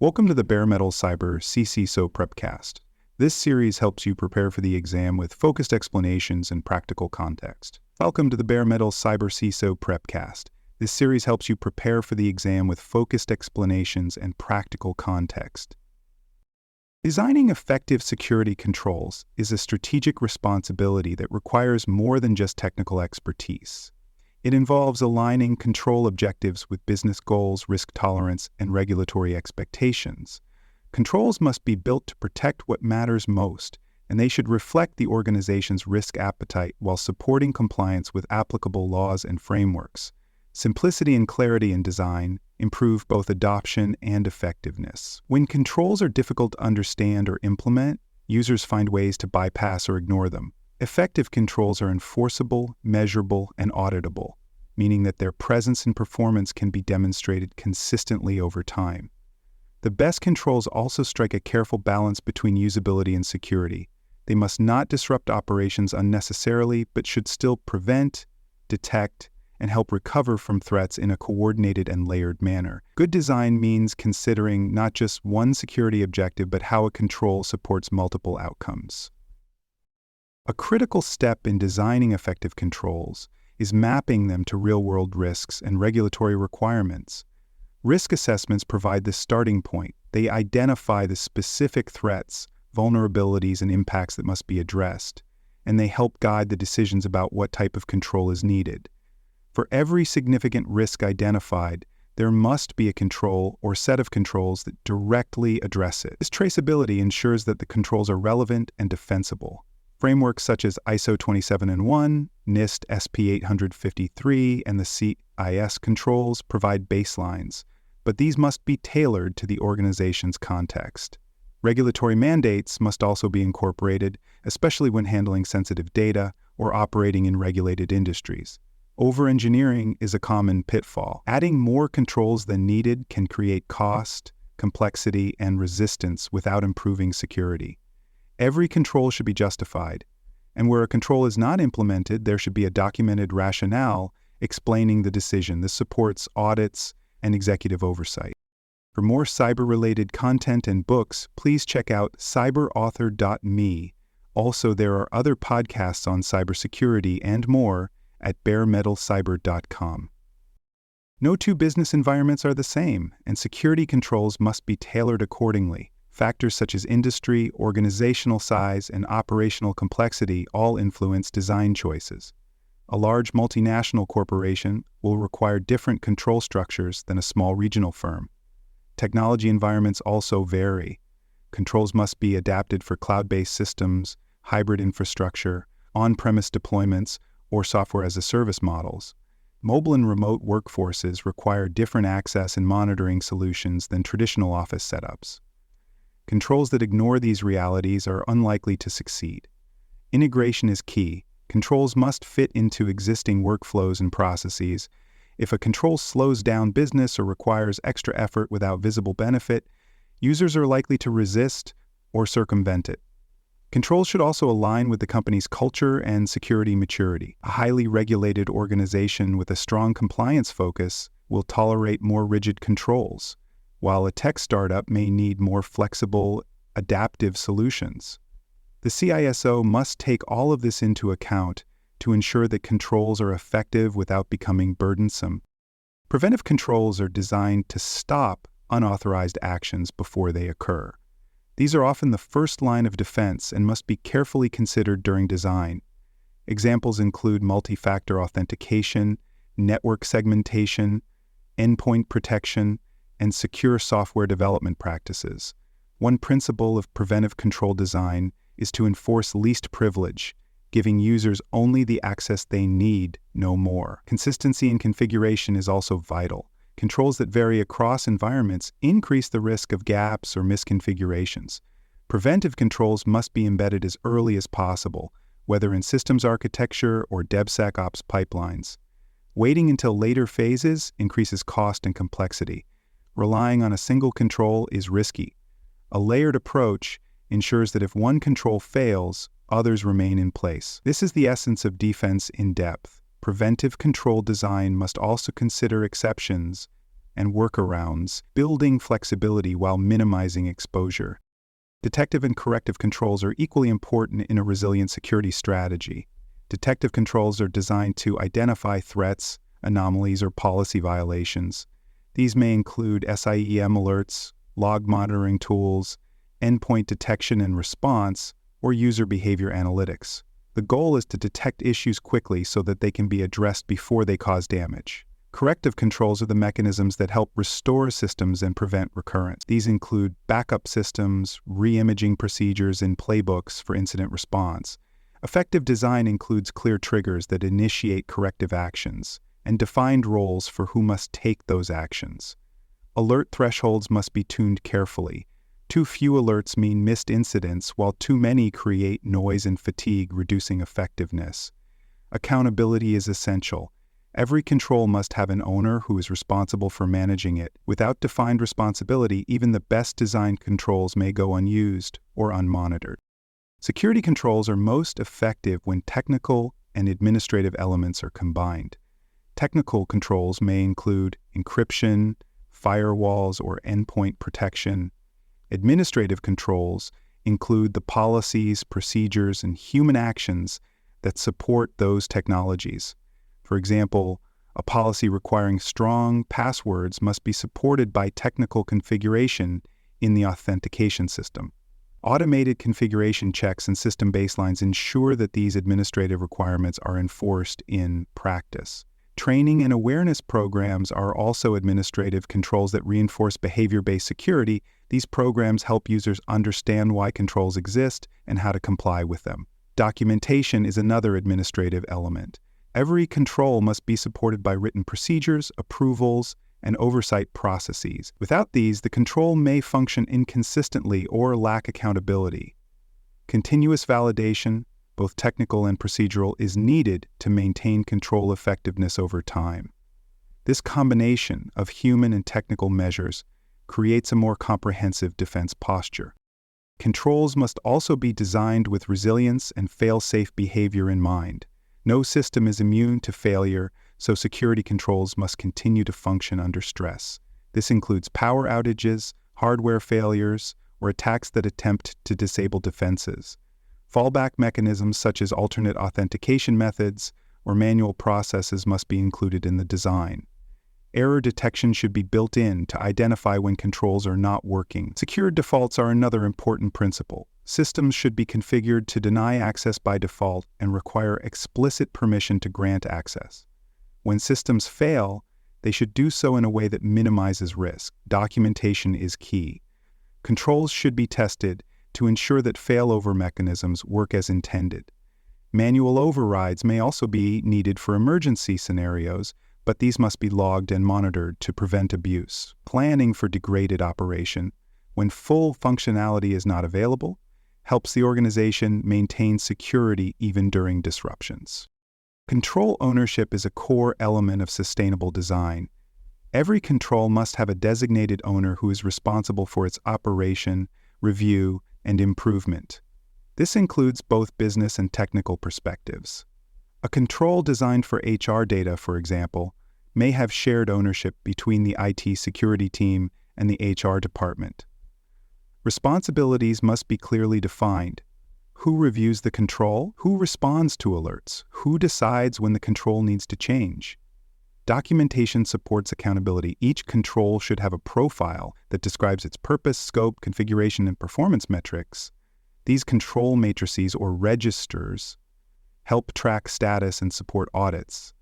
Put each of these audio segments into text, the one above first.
Welcome to the Bare Metal Cyber CISO Prepcast. This series helps you prepare for the exam with focused explanations and practical context. Welcome to the Bare Metal Cyber CISO Prepcast. This series helps you prepare for the exam with focused explanations and practical context. Designing effective security controls is a strategic responsibility that requires more than just technical expertise. It involves aligning control objectives with business goals, risk tolerance, and regulatory expectations. Controls must be built to protect what matters most, and they should reflect the organization's risk appetite while supporting compliance with applicable laws and frameworks. Simplicity and clarity in design improve both adoption and effectiveness. When controls are difficult to understand or implement, users find ways to bypass or ignore them. Effective controls are enforceable, measurable, and auditable, meaning that their presence and performance can be demonstrated consistently over time. The best controls also strike a careful balance between usability and security. They must not disrupt operations unnecessarily, but should still prevent, detect, and help recover from threats in a coordinated and layered manner. Good design means considering not just one security objective, but how a control supports multiple outcomes. A critical step in designing effective controls is mapping them to real-world risks and regulatory requirements. Risk assessments provide the starting point. They identify the specific threats, vulnerabilities, and impacts that must be addressed, and they help guide the decisions about what type of control is needed. For every significant risk identified, there must be a control or set of controls that directly address it. This traceability ensures that the controls are relevant and defensible. Frameworks such as ISO 27001, NIST SP 853, and the CIS controls provide baselines, but these must be tailored to the organization's context. Regulatory mandates must also be incorporated, especially when handling sensitive data or operating in regulated industries. Over-engineering is a common pitfall. Adding more controls than needed can create cost, complexity, and resistance without improving security. Every control should be justified, and where a control is not implemented, there should be a documented rationale explaining the decision. This supports audits and executive oversight. For more cyber-related content and books, please check out cyberauthor.me. Also, there are other podcasts on cybersecurity and more at baremetalcyber.com. No two business environments are the same, and security controls must be tailored accordingly. Factors such as industry, organizational size, and operational complexity all influence design choices. A large multinational corporation will require different control structures than a small regional firm. Technology environments also vary. Controls must be adapted for cloud-based systems, hybrid infrastructure, on-premise deployments, or software-as-a-service models. Mobile and remote workforces require different access and monitoring solutions than traditional office setups. Controls that ignore these realities are unlikely to succeed. Integration is key. Controls must fit into existing workflows and processes. If a control slows down business or requires extra effort without visible benefit, users are likely to resist or circumvent it. Controls should also align with the company's culture and security maturity. A highly regulated organization with a strong compliance focus will tolerate more rigid controls, while a tech startup may need more flexible, adaptive solutions. The CISO must take all of this into account to ensure that controls are effective without becoming burdensome. Preventive controls are designed to stop unauthorized actions before they occur. These are often the first line of defense and must be carefully considered during design. Examples include multi-factor authentication, network segmentation, endpoint protection, and secure software development practices. One principle of preventive control design is to enforce least privilege, giving users only the access they need, no more. Consistency in configuration is also vital. Controls that vary across environments increase the risk of gaps or misconfigurations. Preventive controls must be embedded as early as possible, whether in systems architecture or DevSecOps pipelines. Waiting until later phases increases cost and complexity. Relying on a single control is risky. A layered approach ensures that if one control fails, others remain in place. This is the essence of defense in depth. Preventive control design must also consider exceptions, and workarounds, building flexibility while minimizing exposure. Detective and corrective controls are equally important in a resilient security strategy. Detective controls are designed to identify threats, anomalies, or policy violations. These may include SIEM alerts, log monitoring tools, endpoint detection and response, or user behavior analytics. The goal is to detect issues quickly so that they can be addressed before they cause damage. Corrective controls are the mechanisms that help restore systems and prevent recurrence. These include backup systems, re-imaging procedures, and playbooks for incident response. Effective design includes clear triggers that initiate corrective actions and defined roles for who must take those actions. Alert thresholds must be tuned carefully. Too few alerts mean missed incidents, while too many create noise and fatigue, reducing effectiveness. Accountability is essential. Every control must have an owner who is responsible for managing it. Without defined responsibility, even the best designed controls may go unused or unmonitored. Security controls are most effective when technical and administrative elements are combined. Technical controls may include encryption, firewalls, or endpoint protection. Administrative controls include the policies, procedures, and human actions that support those technologies. For example, a policy requiring strong passwords must be supported by technical configuration in the authentication system. Automated configuration checks and system baselines ensure that these administrative requirements are enforced in practice. Training and awareness programs are also administrative controls that reinforce behavior-based security. These programs help users understand why controls exist and how to comply with them. Documentation is another administrative element. Every control must be supported by written procedures, approvals, and oversight processes. Without these, the control may function inconsistently or lack accountability. Continuous validation, both technical and procedural, is needed to maintain control effectiveness over time. This combination of human and technical measures creates a more comprehensive defense posture. Controls must also be designed with resilience and fail-safe behavior in mind. No system is immune to failure, so security controls must continue to function under stress. This includes power outages, hardware failures, or attacks that attempt to disable defenses. Fallback mechanisms such as alternate authentication methods or manual processes must be included in the design. Error detection should be built in to identify when controls are not working. Secured defaults are another important principle. Systems should be configured to deny access by default and require explicit permission to grant access. When systems fail, they should do so in a way that minimizes risk. Documentation is key. Controls should be tested to ensure that failover mechanisms work as intended. Manual overrides may also be needed for emergency scenarios, but these must be logged and monitored to prevent abuse. Planning for degraded operation, when full functionality is not available, helps the organization maintain security even during disruptions. Control ownership is a core element of sustainable design. Every control must have a designated owner who is responsible for its operation, review, and improvement. This includes both business and technical perspectives. A control designed for HR data, for example, may have shared ownership between the IT security team and the HR department. Responsibilities must be clearly defined. Who reviews the control? Who responds to alerts? Who decides when the control needs to change? Documentation supports accountability. Each control should have a profile that describes its purpose, scope, configuration, and performance metrics. These control matrices or registers help track status and support audits.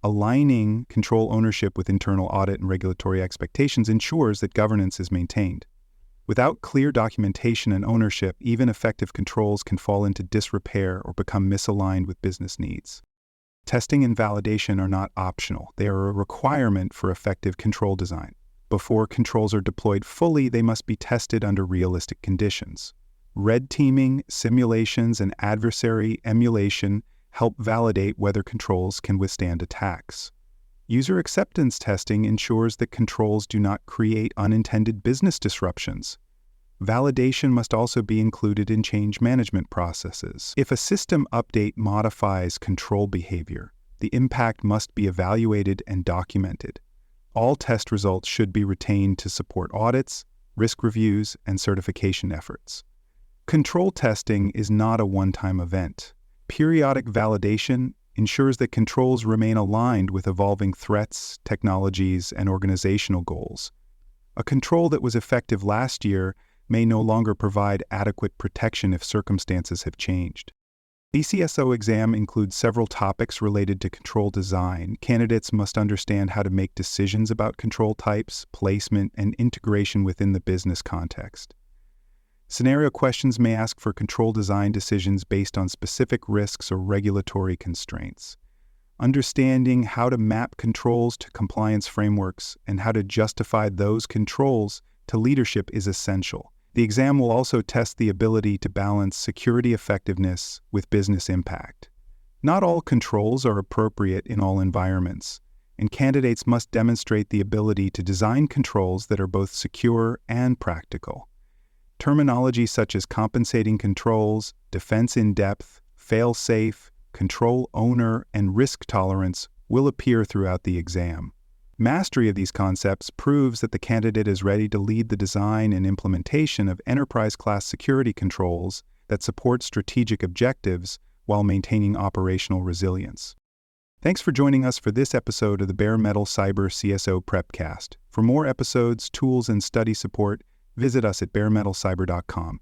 Aligning control ownership with internal audit and regulatory expectations ensures that governance is maintained. Without clear documentation and ownership, even effective controls can fall into disrepair or become misaligned with business needs. Testing and validation are not optional. They are a requirement for effective control design. Before controls are deployed fully, they must be tested under realistic conditions. Red teaming, simulations, and adversary emulation help validate whether controls can withstand attacks. User acceptance testing ensures that controls do not create unintended business disruptions. Validation must also be included in change management processes. If a system update modifies control behavior, the impact must be evaluated and documented. All test results should be retained to support audits, risk reviews, and certification efforts. Control testing is not a one-time event. Periodic validation ensures that controls remain aligned with evolving threats, technologies, and organizational goals. A control that was effective last year may no longer provide adequate protection if circumstances have changed. The CISO exam includes several topics related to control design. Candidates must understand how to make decisions about control types, placement, and integration within the business context. Scenario questions may ask for control design decisions based on specific risks or regulatory constraints. Understanding how to map controls to compliance frameworks and how to justify those controls to leadership is essential. The exam will also test the ability to balance security effectiveness with business impact. Not all controls are appropriate in all environments, and candidates must demonstrate the ability to design controls that are both secure and practical. Terminology such as compensating controls, defense in depth, fail-safe, control owner, and risk tolerance will appear throughout the exam. Mastery of these concepts proves that the candidate is ready to lead the design and implementation of enterprise-class security controls that support strategic objectives while maintaining operational resilience. Thanks for joining us for this episode of the Bare Metal Cyber CSO Prepcast. For more episodes, tools, and study support, visit us at baremetalcyber.com.